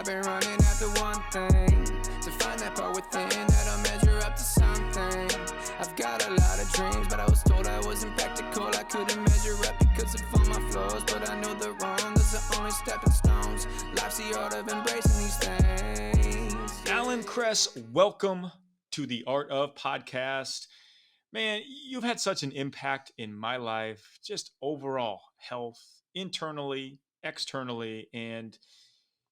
I've been running after one thing, to find that part within that'll measure up to something. I've got a lot of dreams, but I was told I wasn't practical. I couldn't measure up because of all my flaws, but I know they're wrong. Those are only stepping stones. Life's the art of embracing these things. Alan Cress, welcome to the Art of Podcast. Man, you've had such an impact in my life, just overall health, internally, externally, and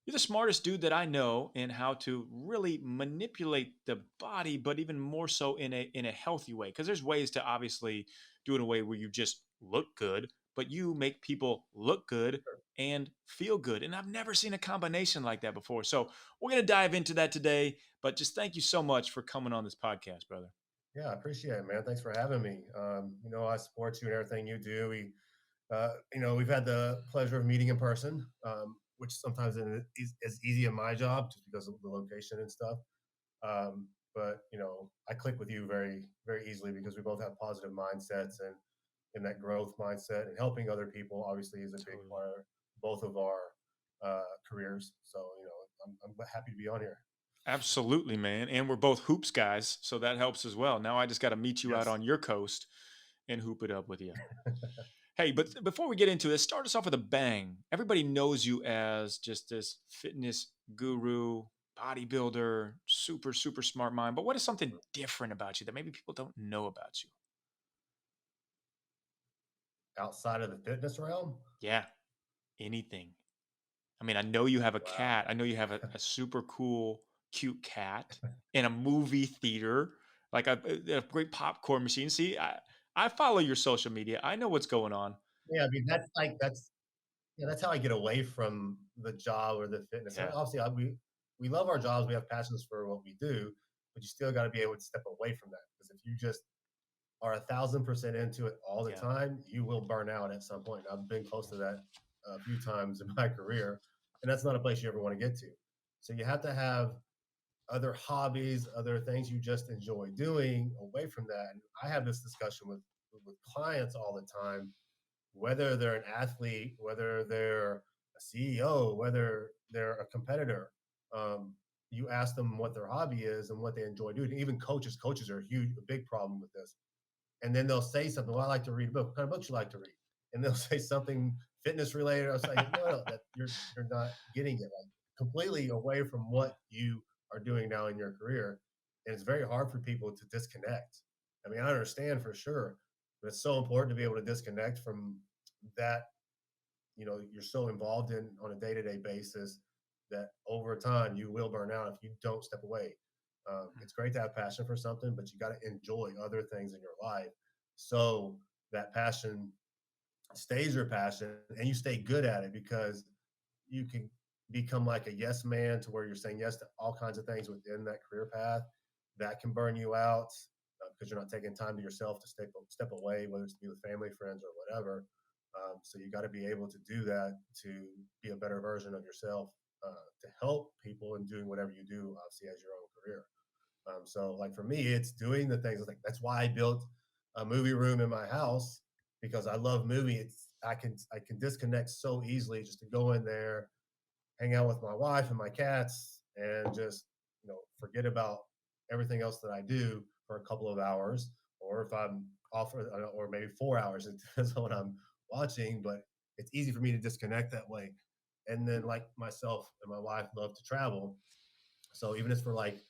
you're the smartest dude that I know in how to really manipulate the body, but even more so in a healthy way. Because there's ways to obviously do it in a way where you just look good, but you make people look good and feel good. And I've never seen a combination like that before. So we're going to dive into that today. But just thank you so much for coming on this podcast, brother. Yeah, I appreciate it, man. Thanks for having me. I support you and everything you do. We've had the pleasure of meeting in person, which sometimes is easy in my job just because of the location and stuff. But I click with you very, very easily because we both have positive mindsets and that growth mindset, and helping other people obviously is a big part of both of our careers. So, I'm happy to be on here. Absolutely, man. And we're both hoops guys, so that helps as well. Now I just got to meet you out Yes. on your coast and hoop it up with you. Hey, but before we get into this, start us off with a bang. Everybody knows you as just this fitness guru, bodybuilder, super, super smart mind. But what is something different about you that maybe people don't know about you? Outside of the fitness realm, Yeah, anything. I mean, I know you have a wow. cat. I know you have a super cool, cute cat in a movie theater, like a great popcorn machine. See, I follow your social media. I know what's going on. Yeah, I mean, that's how I get away from the job or the fitness. I mean, Yeah. obviously, we love our jobs. We have passions for what we do, but you still got to be able to step away from that, because if you just are 1,000% into it all the Yeah. time, you will burn out at some point. I've been close to that a few times in my career, and that's not a place you ever want to get to. So you have to have other hobbies, other things you just enjoy doing away from that. And I have this discussion with clients all the time, whether they're an athlete, whether they're a CEO, whether they're a competitor. You ask them what their hobby is and what they enjoy doing. Even coaches are a big problem with this. And then they'll say something. Well, I like to read a book. What kind of books you like to read? And they'll say something fitness related. I was like, no, that you're not getting it. Like, completely away from what you are doing now in your career. And it's very hard for people to disconnect. I mean, I understand for sure, but it's so important to be able to disconnect from that. You're so involved in on a day-to-day basis that over time you will burn out if you don't step away. It's great to have passion for something, but you got to enjoy other things in your life so that passion stays your passion and you stay good at it, because you can become like a yes man to where you're saying yes to all kinds of things within that career path that can burn you out, because you're not taking time to yourself to step away, whether it's to be with family, friends, or whatever. So you got to be able to do that to be a better version of yourself, to help people and doing whatever you do, obviously, as your own career. So like for me, it's doing the things like that's why I built a movie room in my house, because I love movies. I can disconnect so easily just to go in there, hang out with my wife and my cats, and just forget about everything else that I do for a couple of hours, or if I'm off or maybe 4 hours. It depends on what I'm watching, but it's easy for me to disconnect that way. And then like myself and my wife love to travel, so even if it's for like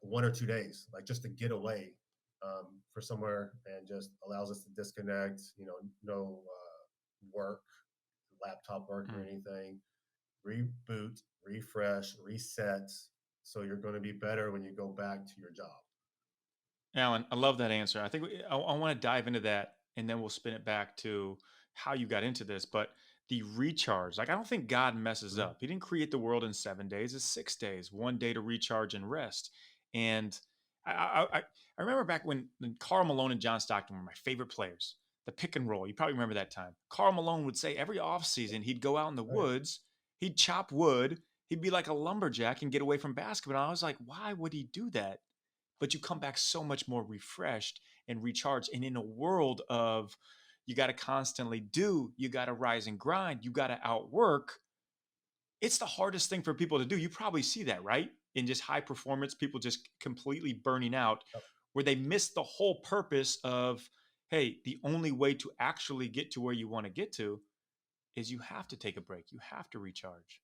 1 or 2 days, like just to get away for somewhere, and just allows us to disconnect, no work, laptop work or anything, reboot, refresh, reset. So you're going to be better when you go back to your job. Alan, I love that answer. I think I want to dive into that, and then we'll spin it back to how you got into this. But the recharge, like I don't think God messes Mhm. up. He didn't create the world in 7 days. It's 6 days, one day to recharge and rest. And I remember back when Karl Malone and John Stockton were my favorite players. The pick and roll. You probably remember that time. Karl Malone would say every offseason he'd go out in the Right. woods, he'd chop wood, he'd be like a lumberjack and get away from basketball. And I was like, why would he do that? But you come back so much more refreshed and recharged. And in a world of you got to constantly do, you got to rise and grind, you got to outwork. it's the hardest thing for people to do. You probably see that, right? In just high performance, people just completely burning out, Yep. where they miss the whole purpose of, hey, the only way to actually get to where you want to get to is you have to take a break. You have to recharge.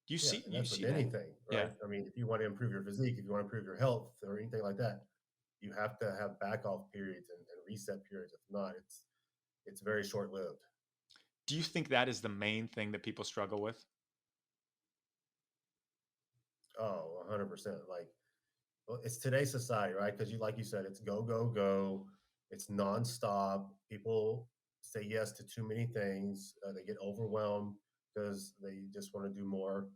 Do you Yeah, see and you that's with see that? anything, Yeah. right? I mean, if you want to improve your physique, if you want to improve your health or anything like that, you have to have back off periods and reset periods. If not, it's very short lived. Do you think that is the main thing that people struggle with? Oh, 100%. Like, well, it's today's society, right? Because you, like you said, it's go, go, go. It's nonstop. People say yes to too many things. They get overwhelmed because they just want to do more.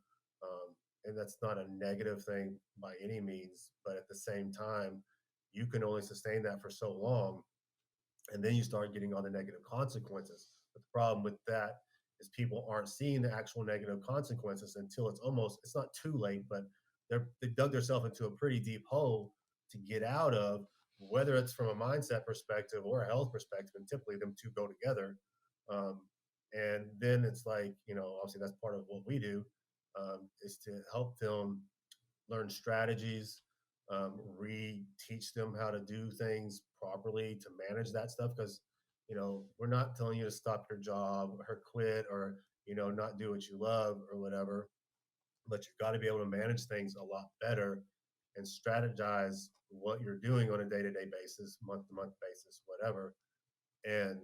And that's not a negative thing by any means. But at the same time, you can only sustain that for so long. And then you start getting all the negative consequences. But the problem with that is people aren't seeing the actual negative consequences until it's not too late, but they dug themselves into a pretty deep hole to get out of, whether it's from a mindset perspective or a health perspective, and typically them two go together. Um, and then it's like, obviously that's part of what we do, is to help them learn strategies, re-teach them how to do things properly to manage that stuff. Because we're not telling you to stop your job or quit or not do what you love or whatever, but you've got to be able to manage things a lot better and strategize what you're doing on a day-to-day basis, month-to-month basis, whatever, and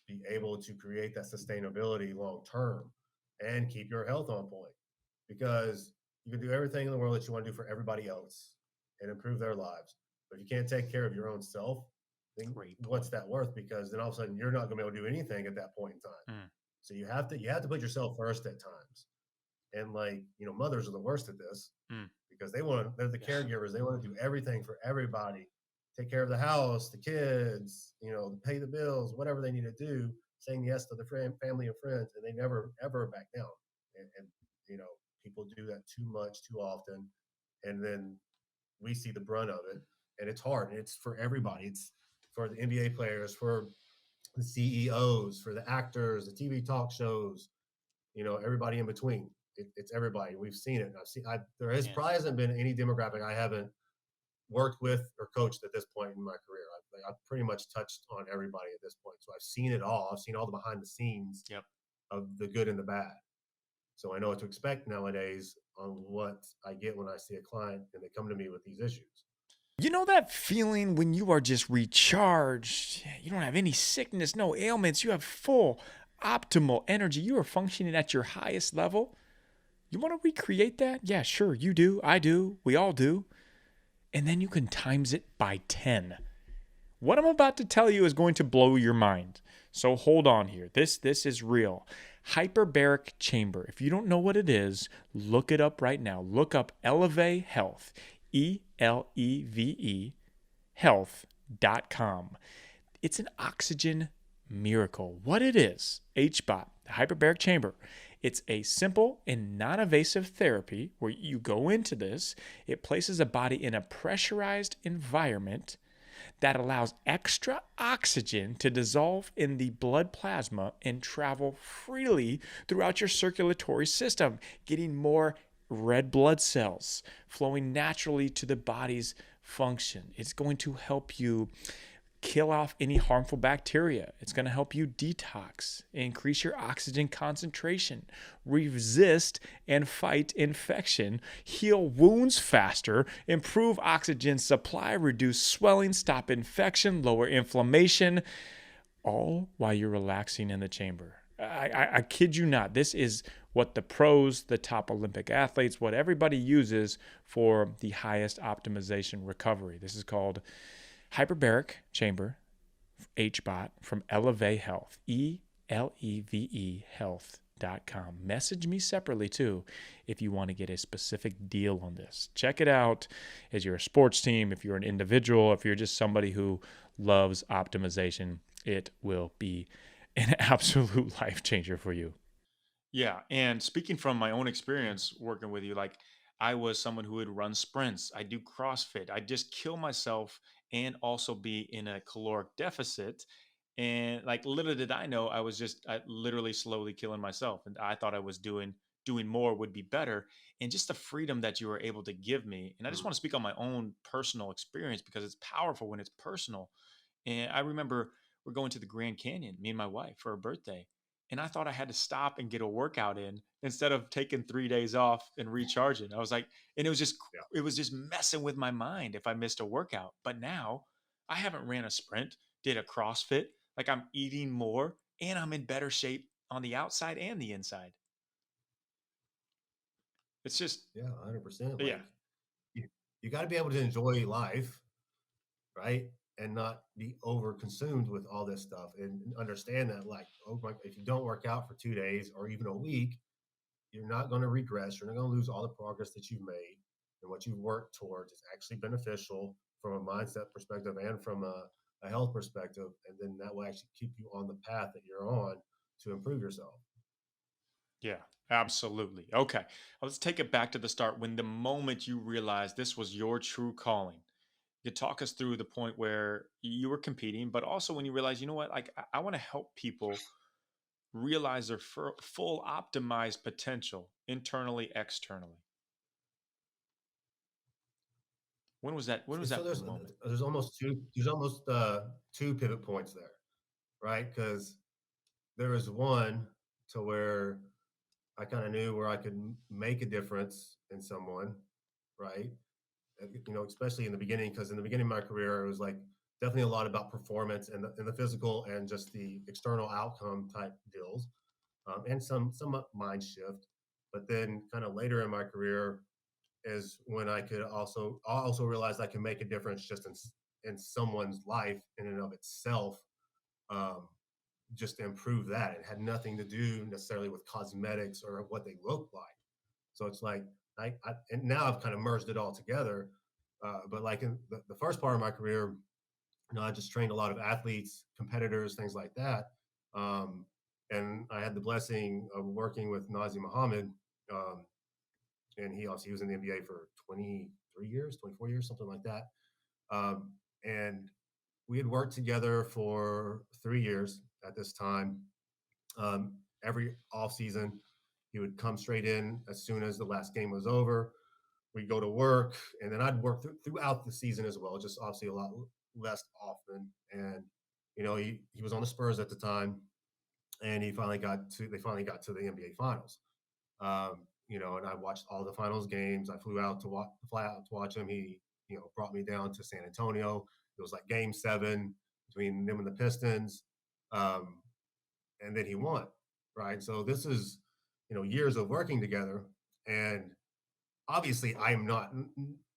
be able to create that sustainability long term and keep your health on point, because you can do everything in the world that you want to do for everybody else and improve their lives. But if you can't take care of your own self, then Great what's point. that worth? Because then all of a sudden you're not going to be able to do anything at that point in time. Mm. So you have to put yourself first at times. And like, mothers are the worst at this Mm. because they're the Yeah. caregivers. They want to do everything for everybody, take care of the house, the kids, pay the bills, whatever they need to do, saying yes to the family and friends, and they never ever back down. And you know, people do that too much, too often, and then we see the brunt of it, and it's hard. And it's for everybody. It's for the NBA players, for the CEOs, for the actors, the TV talk shows, everybody in between. It's everybody. We've seen it. There has Man. probably hasn't been any demographic I haven't worked with or coached at this point in my career. I've pretty much touched on everybody at this point. So I've seen it all. I've seen all the behind the scenes Yep. of the good and the bad. So I know what to expect nowadays on what I get when I see a client and they come to me with these issues. You know that feeling when you are just recharged? You don't have any sickness, no ailments. You have full, optimal energy. You are functioning at your highest level. You want to recreate that? Yeah, sure. You do. I do. We all do. And then you can times it by 10. What I'm about to tell you is going to blow your mind. So hold on here. This is real. Hyperbaric Chamber. If you don't know what it is, look it up right now. Look up Eleve Health. ELEVE health.com. It's an oxygen miracle. What it is, HBOT, the Hyperbaric Chamber. It's a simple and non-invasive therapy where you go into this. It places a body in a pressurized environment that allows extra oxygen to dissolve in the blood plasma and travel freely throughout your circulatory system, getting more red blood cells flowing naturally to the body's function. It's going to help you kill off any harmful bacteria. It's going to help you detox, increase your oxygen concentration, resist and fight infection, heal wounds faster, improve oxygen supply, reduce swelling, stop infection, lower inflammation, all while you're relaxing in the chamber. I kid you not. This is what the pros, the top Olympic athletes, what everybody uses for the highest optimization recovery. This is called Hyperbaric Chamber, HBOT, from Eleve Health, ELEVE health.com. Message me separately too if you want to get a specific deal on this. Check it out as you're a sports team, if you're an individual, if you're just somebody who loves optimization. It will be an absolute life changer for you. Yeah. And speaking from my own experience working with you, like I was someone who would run sprints. I do CrossFit. I just kill myself and also be in a caloric deficit. And like little did I know, I literally slowly killing myself. And I thought I was doing more would be better. And just the freedom that you were able to give me. And I just Mm. want to speak on my own personal experience because it's powerful when it's personal. And I remember we're going to the Grand Canyon, me and my wife, for her birthday. And I thought I had to stop and get a workout in instead of taking 3 days off and recharging. I was like, and Yeah. it was just messing with my mind if I missed a workout. But now I haven't ran a sprint, did a CrossFit, like I'm eating more and I'm in better shape on the outside and the inside. It's just, Yeah, 100%. yeah, Like you, you got to be able to enjoy life, right? And not be over consumed with all this stuff and understand that, like, oh my, if you don't work out for 2 days or even a week, you're not going to regress. You're not going to lose all the progress that you've made, and what you've worked towards is actually beneficial from a mindset perspective and from a health perspective. And then that will actually keep you on the path that you're on to improve yourself. yeah, absolutely. Okay. Let's take it back to the start when the moment you realized this was your true calling. You could talk us through the point where you were competing, but also when you realized, you know what, like I want to help people realize their full optimized potential internally, externally. When was So that moment? there's almost two pivot points there, right? Because there was one to where I kind of knew where I could make a difference in someone, right? Especially in the beginning, because in the beginning of my career, it was like definitely a lot about performance and the physical and just the external outcome type deals, and some mind shift. But then, kind of later in my career, is when I also realized I can make a difference just in someone's life in and of itself. Um, just to improve that. It had nothing to do necessarily with cosmetics or what they look like. So it's like and now I've kind of merged it all together. But like in the first part of my career, I just trained a lot of athletes, competitors, things like that. Um, and I had the blessing of working with Nazi Muhammad. Um, and he was in the NBA for 23 years, 24 years, something like that. And we had worked together for 3 years at this time. Every off season, he would come straight in as soon as the last game was over. We'd go to work, and then I'd work throughout the season as well, just obviously a lot less often. And he was on the Spurs at the time, and they finally got to the NBA Finals. And I watched all the finals games. I fly out to watch him. He, brought me down to San Antonio. It was like Game 7 between them and the Pistons, um, and then he won. Right. So this is, years of working together, and obviously I'm not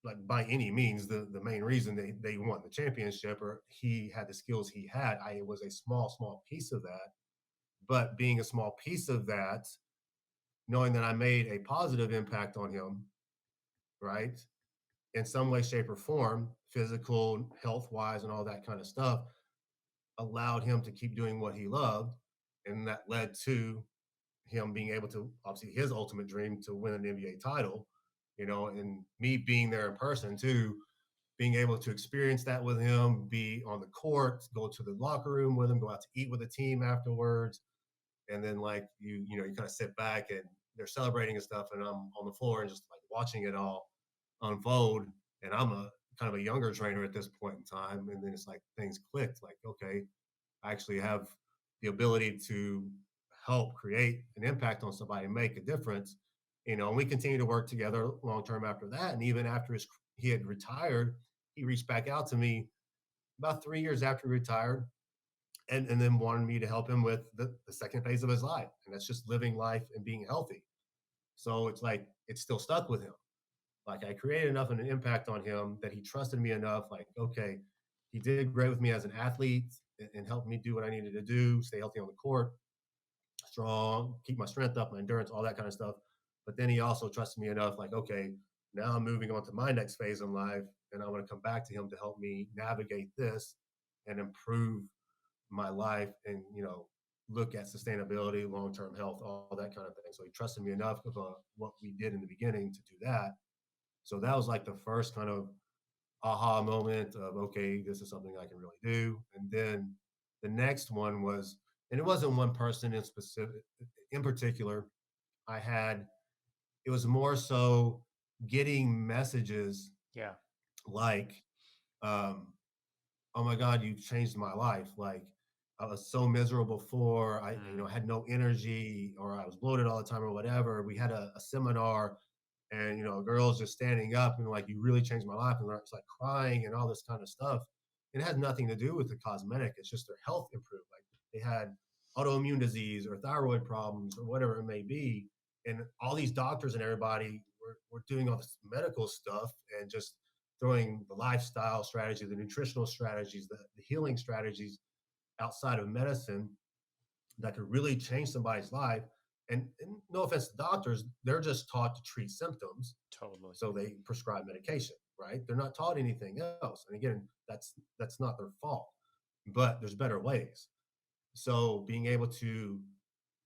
like by any means the main reason they won the championship or he had the skills he had. I was a small piece of that, but being a small piece of that, knowing that I made a positive impact on him, right? In some way, shape, or form, physical, health wise, and all that kind of stuff, allowed him to keep doing what he loved. And that led to him being able to, obviously, his ultimate dream to win an NBA title, and me being there in person too, being able to experience that with him, be on the court, go to the locker room with him, go out to eat with the team afterwards. And then like you kind of sit back and they're celebrating and stuff, and I'm on the floor and just like watching it all unfold. And I'm a kind of a younger trainer at this point in time, and then it's like things clicked. Like, okay, I actually have the ability to help create an impact on somebody and make a difference. And we continue to work together long term after that. And even after he had retired, he reached back out to me about 3 years after he retired, and then wanted me to help him with the second phase of his life. And that's just living life and being healthy. So it's like, it's still stuck with him. Like I created enough of an impact on him that he trusted me enough. Like, okay, he did great with me as an athlete and helped me do what I needed to do, stay healthy on the court, strong, keep my strength up, my endurance, all that kind of stuff. But then he also trusted me enough, like, okay, now I'm moving on to my next phase in life, and I want to come back to him to help me navigate this and improve my life and, look at sustainability, long-term health, all that kind of thing. So he trusted me enough of what we did in the beginning to do that. So that was like the first kind of aha moment of, okay, this is something I can really do. And then The next one was, and it wasn't one person in particular. It was more so getting messages Yeah. like, oh my God, you changed my life. Like, I was so miserable before. I had no energy, or I was bloated all the time, or whatever. We had a seminar, and girls just standing up and like, you really changed my life, and it's like crying and all this kind of stuff. It had nothing to do with the cosmetic. It's just their health improved. Like, they had autoimmune disease or thyroid problems or whatever it may be, and all these doctors and everybody were doing all this medical stuff and just throwing the lifestyle strategy, the nutritional strategies, the healing strategies outside of medicine that could really change somebody's life. And no offense to doctors, they're just taught to treat symptoms. Totally. So they prescribe medication, right? They're not taught anything else. And again, that's not their fault, but there's better ways. So being able to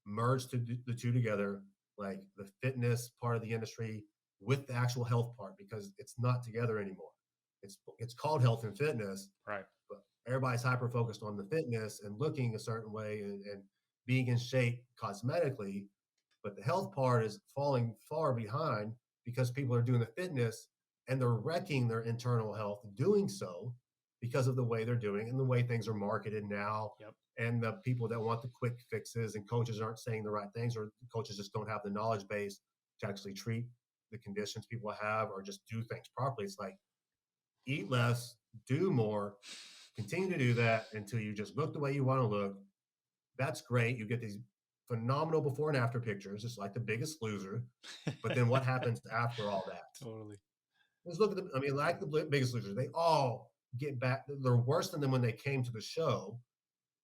merge the two together, like the fitness part of the industry with the actual health part, because it's not together anymore. It's called health and fitness, Right. but everybody's hyper focused on the fitness and looking a certain way and being in shape cosmetically, but the health part is falling far behind because people are doing the fitness and they're wrecking their internal health doing so because of the way they're doing and the way things are marketed now. Yep. And the people that want the quick fixes, and coaches aren't saying the right things, or coaches just don't have the knowledge base to actually treat the conditions people have or just do things properly. It's like, eat less, do more, continue to do that until you just look the way you want to look. That's great. You get these phenomenal before and after pictures. It's like The Biggest Loser. But then what happens after all that? Totally. Let's look at like The Biggest Loser. They all get back. They're worse than them when they came to the show.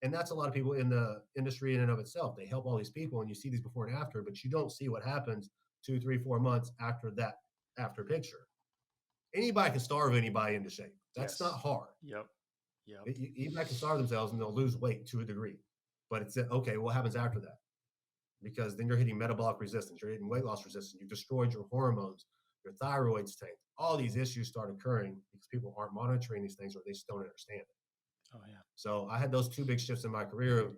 And that's a lot of people in the industry in and of itself. They help all these people, and you see these before and after, but you don't see what happens 2, 3, 4 months after that after picture. Anybody can starve anybody into shape. That's Yes. not hard. Yep. Anybody can starve themselves and they'll lose weight to a degree. But it's okay, what happens after that? Because then you're hitting metabolic resistance, you're hitting weight loss resistance, you've destroyed your hormones, your thyroid's tanked. All these issues start occurring because people aren't monitoring these things, or they just don't understand it. Oh yeah. So I had those two big shifts in my career,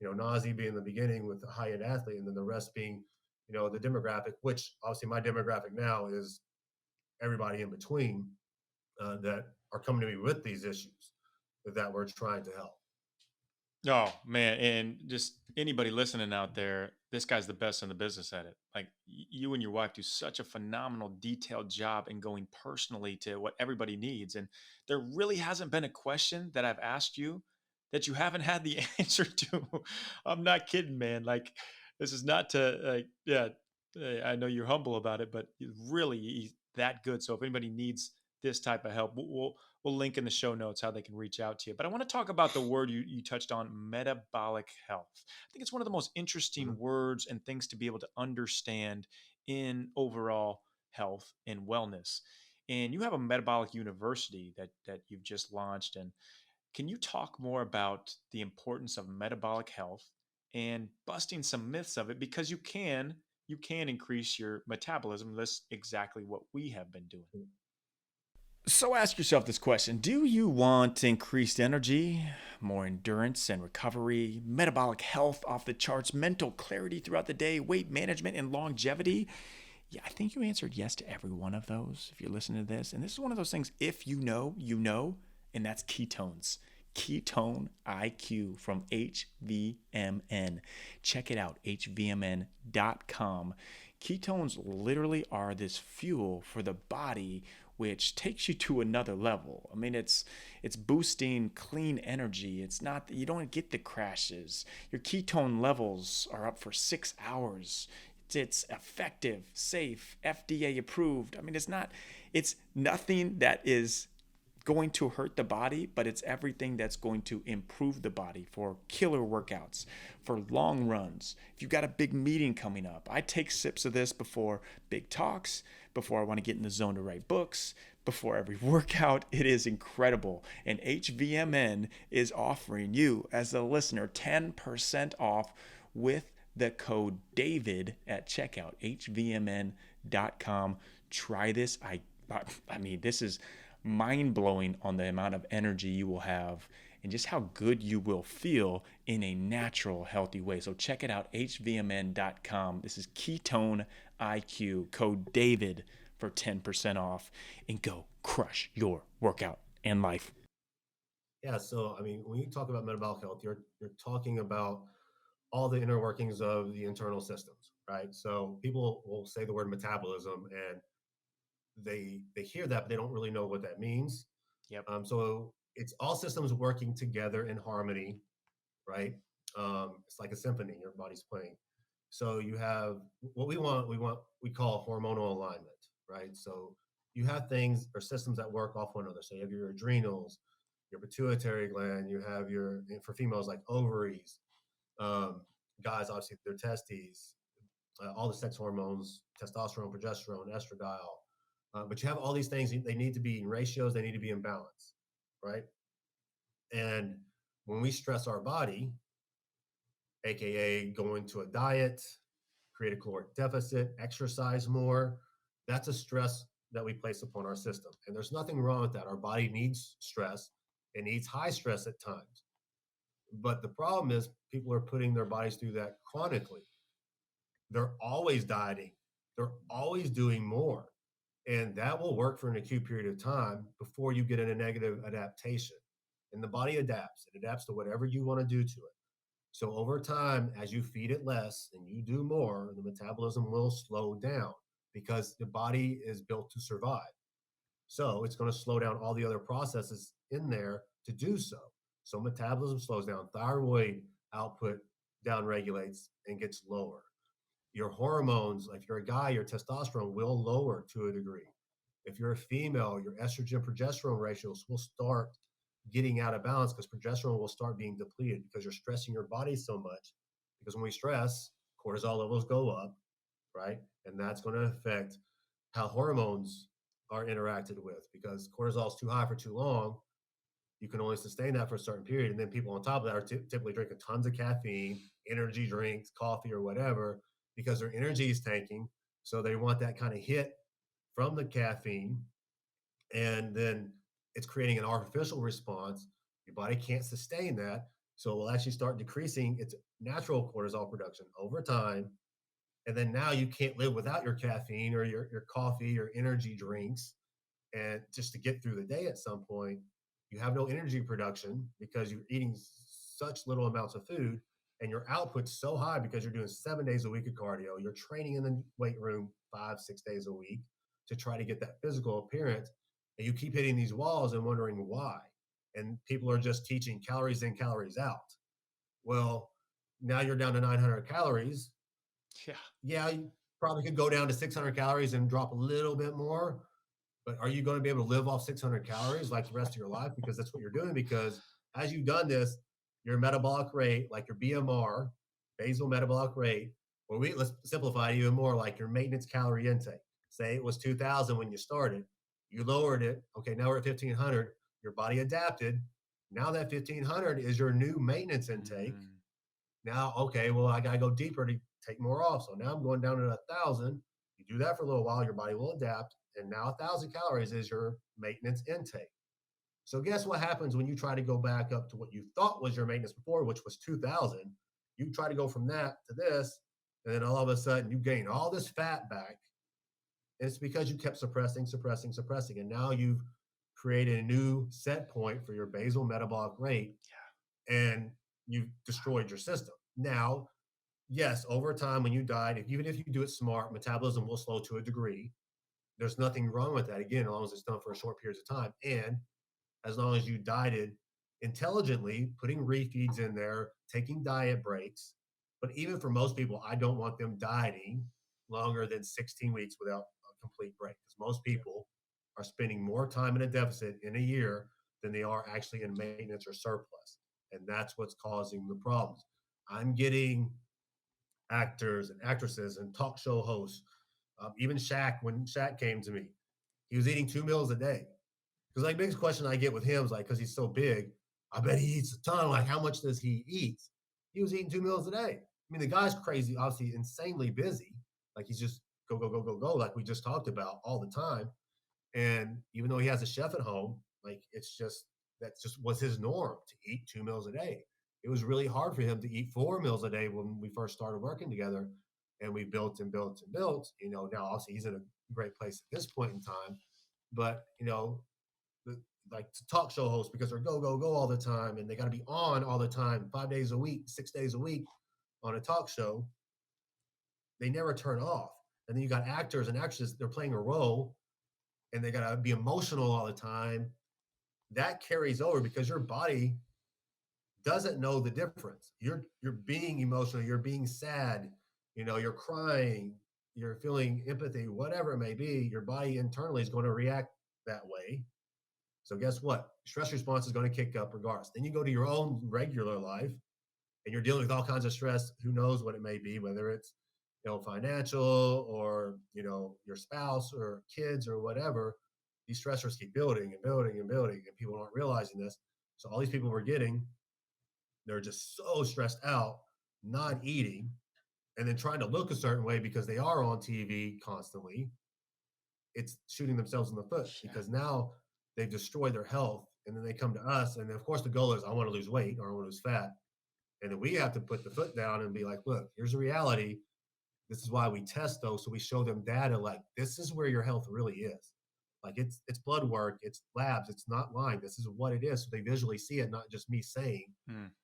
Nazi being the beginning with a high-end athlete, and then the rest being, the demographic, which obviously my demographic now is everybody in between that are coming to me with these issues that we're trying to help. Oh man, and just anybody listening out there, this guy's the best in the business at it. Like, you and your wife do such a phenomenal, detailed job in going personally to what everybody needs. And there really hasn't been a question that I've asked you that you haven't had the answer to. I'm not kidding, man. Like, this is not to I know you're humble about it, but really he's that good. So if anybody needs this type of help, we'll link in the show notes how they can reach out to you. But I want to talk about the word you touched on, metabolic health. I think it's one of the most interesting words and things to be able to understand in overall health and wellness. And you have a metabolic university that you've just launched. And can you talk more about the importance of metabolic health and busting some myths of it? Because you can increase your metabolism. That's exactly what we have been doing. So ask yourself this question. Do you want increased energy, more endurance and recovery, metabolic health off the charts, mental clarity throughout the day, weight management, and longevity? Yeah, I think you answered yes to every one of those if you're listening to this. And this is one of those things, if you know, and that's ketones. Ketone IQ from HVMN. Check it out, HVMN.com. Ketones literally are this fuel for the body, which takes you to another level. I mean, it's boosting clean energy. It's not, you don't get the crashes. Your ketone levels are up for 6 hours. It's effective, safe, FDA approved. I mean, it's nothing that is going to hurt the body, but it's everything that's going to improve the body for killer workouts, for long runs. If you've got a big meeting coming up, I take sips of this before big talks, before I want to get in the zone to write books, before every workout. It is incredible. And HVMN is offering you, as a listener, 10% off with the code DAVID at checkout, hvmn.com. Try this. I mean, this is mind-blowing on the amount of energy you will have and just how good you will feel in a natural, healthy way. So check it out, hvmn.com. This is Ketone IQ, code DAVID for 10% off, and go crush your workout and life. Yeah. So, I mean, when you talk about metabolic health, you're talking about all the inner workings of the internal systems, right? So people will say the word metabolism and they hear that, but they don't really know what that means. Yep. So it's all systems working together in harmony, right? It's like a symphony your body's playing. So you have what we call hormonal alignment, right? So you have things or systems that work off one another. So you have your adrenals, your pituitary gland, you have for females like ovaries, guys obviously their testes, all the sex hormones, testosterone, progesterone, estradiol. But you have all these things, they need to be in ratios, they need to be in balance, right? And when we stress our body, AKA go into a diet, create a caloric deficit, exercise more, that's a stress that we place upon our system. And there's nothing wrong with that. Our body needs stress. It needs high stress at times. But the problem is people are putting their bodies through that chronically. They're always dieting. They're always doing more. And that will work for an acute period of time before you get in a negative adaptation. And the body adapts. It adapts to whatever you want to do to it. So over time, as you feed it less and you do more, the metabolism will slow down because the body is built to survive. So it's going to slow down all the other processes in there to do so. So metabolism slows down, thyroid output downregulates and gets lower. Your hormones, if you're a guy, your testosterone will lower to a degree. If you're a female, your estrogen progesterone ratios will start getting out of balance because progesterone will start being depleted because you're stressing your body so much. Because when we stress, cortisol levels go up, right? And that's going to affect how hormones are interacted with because cortisol is too high for too long. You can only sustain that for a certain period. And then people on top of that are typically drinking tons of caffeine, energy drinks, coffee, or whatever, because their energy is tanking. So they want that kind of hit from the caffeine. And then it's creating an artificial response. Your body can't sustain that. So it will actually start decreasing its natural cortisol production over time. And then now you can't live without your caffeine or your coffee or energy drinks. And just to get through the day at some point, you have no energy production because you're eating such little amounts of food and your output's so high because you're doing 7 days a week of cardio. You're training in the weight room 5-6 days a week to try to get that physical appearance. And you keep hitting these walls and wondering why. And people are just teaching calories in, calories out. Well, now you're down to 900 calories. Yeah, you probably could go down to 600 calories and drop a little bit more. But are you going to be able to live off 600 calories like the rest of your life? Because that's what you're doing. Because as you've done this, your metabolic rate, like your BMR, basal metabolic rate, or let's simplify it even more, like your maintenance calorie intake. Say it was 2,000 when you started. You lowered it. Okay, now we're at 1,500. Your body adapted. Now that 1,500 is your new maintenance intake. Now, okay, well, I got to go deeper to take more off. So now I'm going down to 1,000. You do that for a little while, your body will adapt. And now 1,000 calories is your maintenance intake. So guess what happens when you try to go back up to what you thought was your maintenance before, which was 2,000. You try to go from that to this, and then all of a sudden you gain all this fat back. And it's because you kept suppressing. And now you've created a new set point for your basal metabolic rate. And you've destroyed your system. Now, yes, over time when you diet, even if you do it smart, metabolism will slow to a degree. There's nothing wrong with that, again, as long as it's done for a short period of time. And as long as you dieted intelligently, putting refeeds in there, taking diet breaks. But even for most people, I don't want them dieting longer than 16 weeks without a complete break. Because most people are spending more time in a deficit in a year than they are actually in maintenance or surplus. And that's what's causing the problems. I'm getting actors and actresses and talk show hosts, even Shaq, when Shaq came to me, he was eating 2 meals a day. Because like biggest question I get with him is like, because he's so big, I bet he eats a ton. Like, how much does he eat? He was eating 2 meals a day. I mean, the guy's crazy, obviously insanely busy. Like he's just go, like we just talked about all the time. And even though he has a chef at home, like it's just that just was his norm to eat 2 meals a day. It was really hard for him to eat 4 meals a day when we first started working together, and we built and built and built. Now obviously he's in a great place at this point in time, but the, like talk show hosts, because they're go go go all the time and they got to be on all the time, 5 days a week, 6 days a week on a talk show. They never turn off. And then you got actors and actresses, they're playing a role and they got to be emotional all the time. That carries over because your body doesn't know the difference. You're being emotional, you're being sad, you're crying, you're feeling empathy, whatever it may be. Your body internally is going to react that way. So guess what? Stress response is going to kick up regardless. Then you go to your own regular life and you're dealing with all kinds of stress. Who knows what it may be, whether it's financial or your spouse or kids or whatever. These stressors keep building and building and building, and people aren't realizing this. So all these people we're getting, they're just so stressed out, not eating, and then trying to look a certain way because they are on TV constantly. It's shooting themselves in the foot because now they've destroyed their health, and then they come to us, and of course the goal is I want to lose weight or I want to lose fat, and then we have to put the foot down and be like, look, here's the reality. This is why we test those, so we show them data like this is where your health really is. Like it's blood work, it's labs, it's not lying. This is what it is. So they visually see it, not just me saying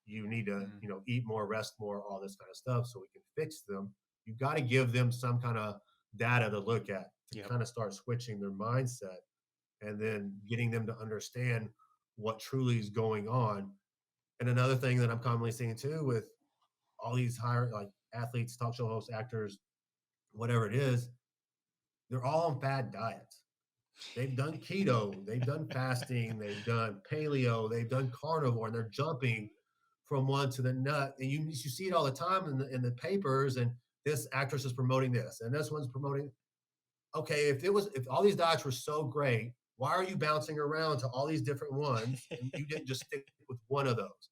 you need to eat more, rest more, all this kind of stuff, so we can fix them. You got to give them some kind of data to look at to kind of start switching their mindset, and then getting them to understand what truly is going on. And another thing that I'm commonly seeing too with all these higher like athletes, talk show hosts, actors, whatever it is, they're all on fad diets. They've done keto, they've done fasting, they've done paleo, they've done carnivore, and they're jumping from one to the nut. And you see it all the time in the papers, and this actress is promoting this, and this one's promoting. Okay, if all these diets were so great, why are you bouncing around to all these different ones and you didn't just stick with one of those?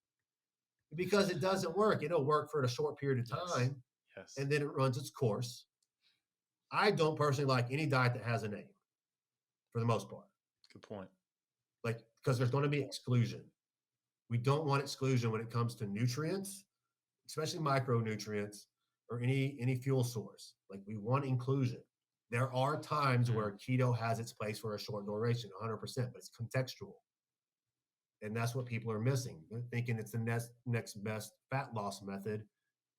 Because it doesn't work. It'll work for a short period of time, and then it runs its course. I don't personally like any diet that has a name, for the most part. Good point. Like, because there's going to be exclusion. We don't want exclusion when it comes to nutrients, especially micronutrients or any fuel source. Like, we want inclusion. There are times where keto has its place for a short duration, 100%, but it's contextual. And that's what people are missing. They're thinking it's the next best fat loss method,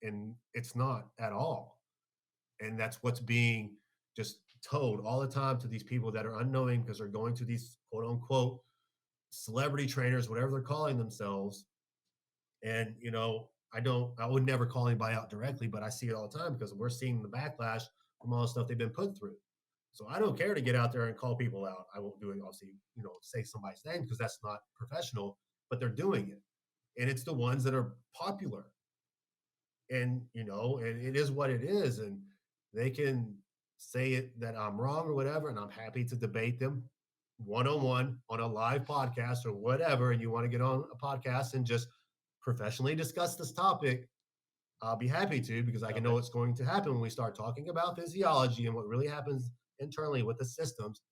and it's not at all. And that's what's being just told all the time to these people that are unknowing, because they're going to these quote unquote celebrity trainers, whatever they're calling themselves. And, I would never call anybody out directly, but I see it all the time because we're seeing the backlash from all the stuff they've been put through. So I don't care to get out there and call people out. I won't do it, obviously, say somebody's name because that's not professional, but they're doing it. And it's the ones that are popular. And, and it is what it is. And they can say it that I'm wrong or whatever, and I'm happy to debate them one-on-one on a live podcast or whatever. And you want to get on a podcast and just professionally discuss this topic, I'll be happy to, because I can know what's going to happen when we start talking about physiology and what really happens internally with the systems.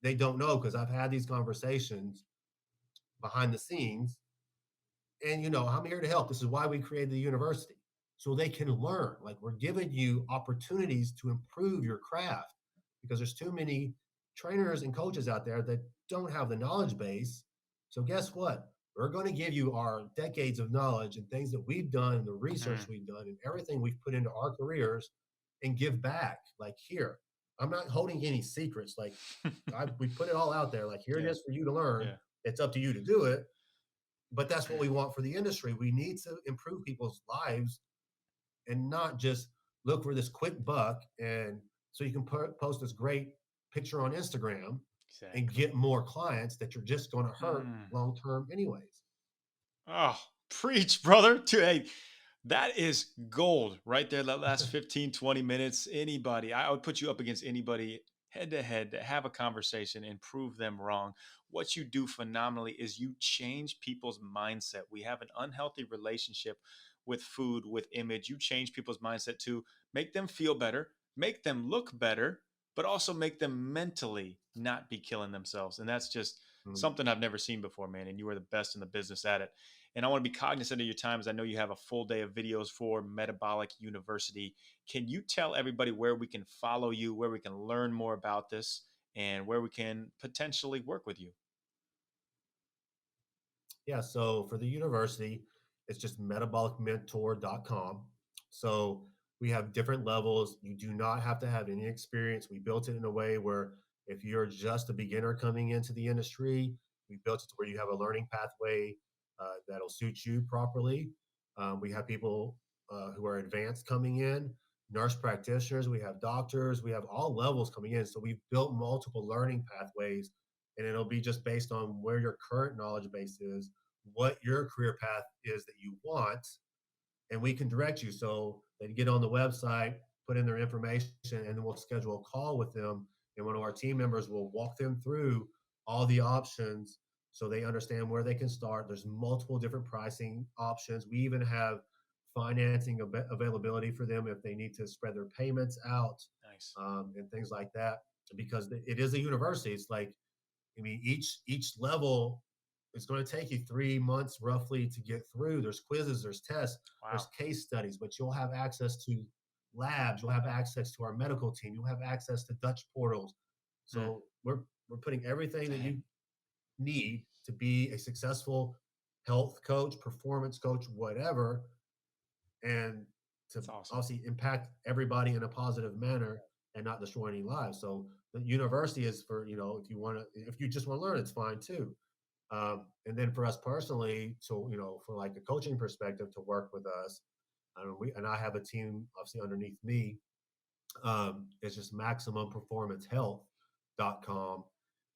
They don't know, because I've had these conversations behind the scenes, and I'm here to help. This is why we created the university, so they can learn. Like, we're giving you opportunities to improve your craft, because there's too many trainers and coaches out there that don't have the knowledge base. So guess what? We're going to give you our decades of knowledge and things that we've done, and the research we've done, and everything we've put into our careers, and give back. Like, here, I'm not holding any secrets. Like, we put it all out there. Like, here it is for you to learn. It's up to you to do it. But that's what we want for the industry. We need to improve people's lives and not just look for this quick buck. And so you can post this great picture on Instagram and get more clients that you're just going to hurt long-term anyways. Oh, preach, brother. Hey, that is gold right there. That last 15, 20 minutes, I would put you up against anybody head to head to have a conversation and prove them wrong. What you do phenomenally is you change people's mindset. We have an unhealthy relationship with food, with image. You change people's mindset to make them feel better, make them look better, but also make them mentally not be killing themselves. And that's just something I've never seen before, man. And you are the best in the business at it. And I want to be cognizant of your time, as I know you have a full day of videos for Metabolic University. Can you tell everybody where we can follow you, where we can learn more about this, and where we can potentially work with you? Yeah. So for the university, it's just metabolicmentor.com. So we have different levels. You do not have to have any experience. We built it in a way where if you're just a beginner coming into the industry, we built it to where you have a learning pathway that'll suit you properly. We have people who are advanced coming in, nurse practitioners, we have doctors, we have all levels coming in. So we've built multiple learning pathways, and it'll be just based on where your current knowledge base is, what your career path is that you want, and we can direct you. So they get on the website, put in their information, and then we'll schedule a call with them. And one of our team members will walk them through all the options so they understand where they can start. There's multiple different pricing options. We even have financing availability for them if they need to spread their payments out, Nice. and things like that. Because it is a university. It's like, I mean, each level is going to take you 3 months roughly to get through. There's quizzes, there's tests, Wow. there's case studies, but you'll have access to labs, you'll have access to our medical team, you'll have access to Dutch portals. So we're putting everything that you need to be a successful health coach, performance coach, whatever, and to That's awesome. obviously impact everybody in a positive manner and not destroy any lives. So the university is for, if you just want to learn, it's fine too. And then for us personally, so, for like a coaching perspective to work with us, I have a team obviously underneath me. It's just MaximumPerformanceHealth.com.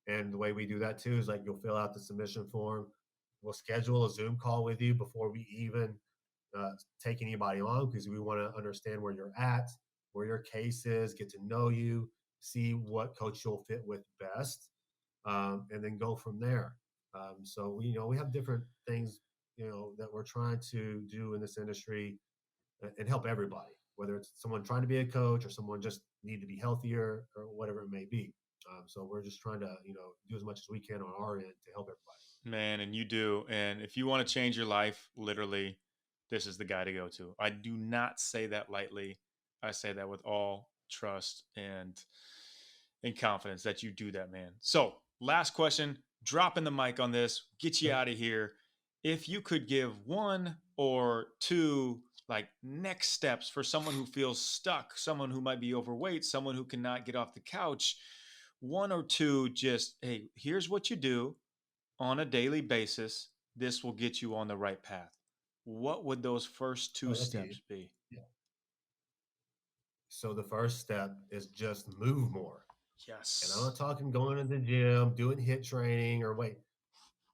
And the way we do that too is like, you'll fill out the submission form. We'll schedule a Zoom call with you before we even take anybody on, because we want to understand where you're at, where your case is, get to know you, see what coach you'll fit with best, and then go from there. So we have different things, that we're trying to do in this industry and help everybody, whether it's someone trying to be a coach or someone just need to be healthier or whatever it may be. So we're just trying to, do as much as we can on our end to help everybody. Man, and you do. And if you want to change your life, literally, this is the guy to go to. I do not say that lightly. I say that with all trust and confidence that you do that, man. So last question, dropping the mic on this, get you out of here. If you could give one or two like next steps for someone who feels stuck, someone who might be overweight, someone who cannot get off the couch, one or two, just, hey, here's what you do on a daily basis. This will get you on the right path. What would those first two steps be? Yeah. So the first step is just move more. Yes. And I'm not talking going to the gym, doing HIIT training or weight.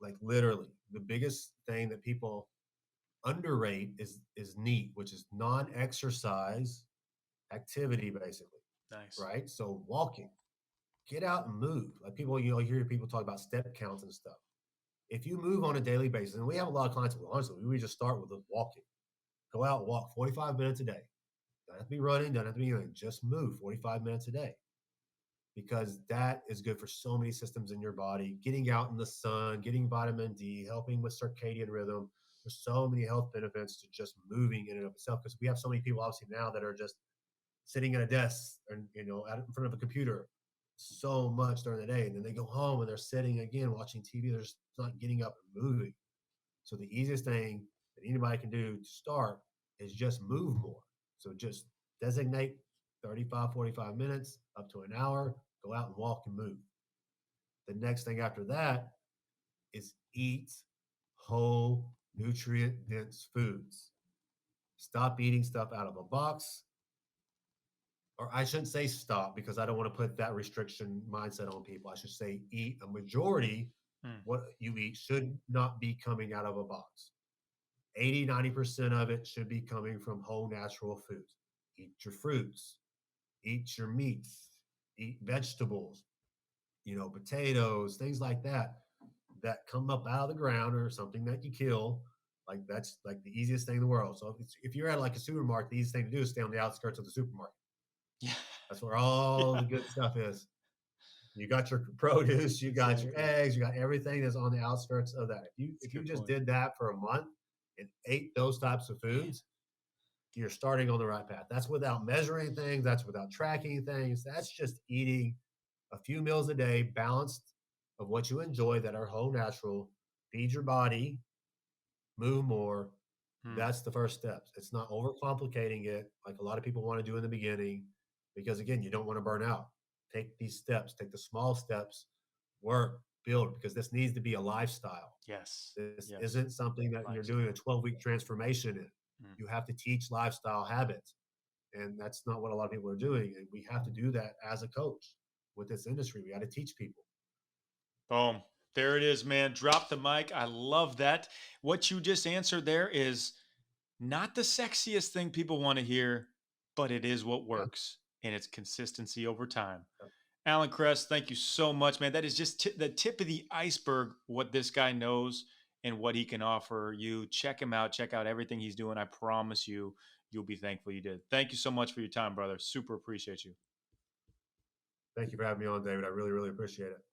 Like literally, the biggest thing that people underrate is NEAT, which is non-exercise activity, basically. Nice. Right? So walking, get out and move. Like people, hear people talk about step counts and stuff. If you move on a daily basis, and we have a lot of clients, honestly, we just start with walking. Go out and walk 45 minutes a day. Don't have to be running, don't have to be anything. Just move 45 minutes a day, because that is good for so many systems in your body. Getting out in the sun, getting vitamin D, helping with circadian rhythm. There's so many health benefits to just moving in and of itself, because we have so many people obviously now that are just sitting at a desk and, in front of a computer so much during the day. And then they go home and they're sitting again, watching TV. They're just not getting up and moving. So the easiest thing that anybody can do to start is just move more. So just designate 35, 45 minutes up to an hour, go out and walk and move. The next thing after that is eat whole, nutrient-dense foods. Stop eating stuff out of a box. Or I shouldn't say stop, because I don't want to put that restriction mindset on people. I should say eat a majority. What you eat should not be coming out of a box. 80, 90% of it should be coming from whole natural foods. Eat your fruits, eat your meats, eat vegetables, potatoes, things like that come up out of the ground or something that you kill. Like that's like the easiest thing in the world. So if you're at like a supermarket, the easiest thing to do is stay on the outskirts of the supermarket. Yeah. That's where all the good stuff is. You got your produce, you got your Exactly. eggs, you got everything that's on the outskirts of that. If you Good just point. did that for a month and ate those types of foods, you're starting on the right path. That's without measuring things, that's without tracking things. That's just eating a few meals a day, balanced of what you enjoy that are whole natural. Feed your body, move more. Hmm. That's the first steps. It's not overcomplicating it like a lot of people want to do in the beginning, because again, you don't want to burn out. Take these steps, take the small steps, work, build, because this needs to be a lifestyle. Yes. This Yes. isn't something that you're doing a 12-week transformation in. Mm. You have to teach lifestyle habits. And that's not what a lot of people are doing. And we have to do that as a coach with this industry. We got to teach people. Boom. There it is, man. Drop the mic. I love that. What you just answered there is not the sexiest thing people want to hear, but it is what works. And it's consistency over time. Yep. Alan Cress, thank you so much, man. That is just the tip of the iceberg, what this guy knows and what he can offer you. Check him out. Check out everything he's doing. I promise you, you'll be thankful you did. Thank you so much for your time, brother. Super appreciate you. Thank you for having me on, David. I really, really appreciate it.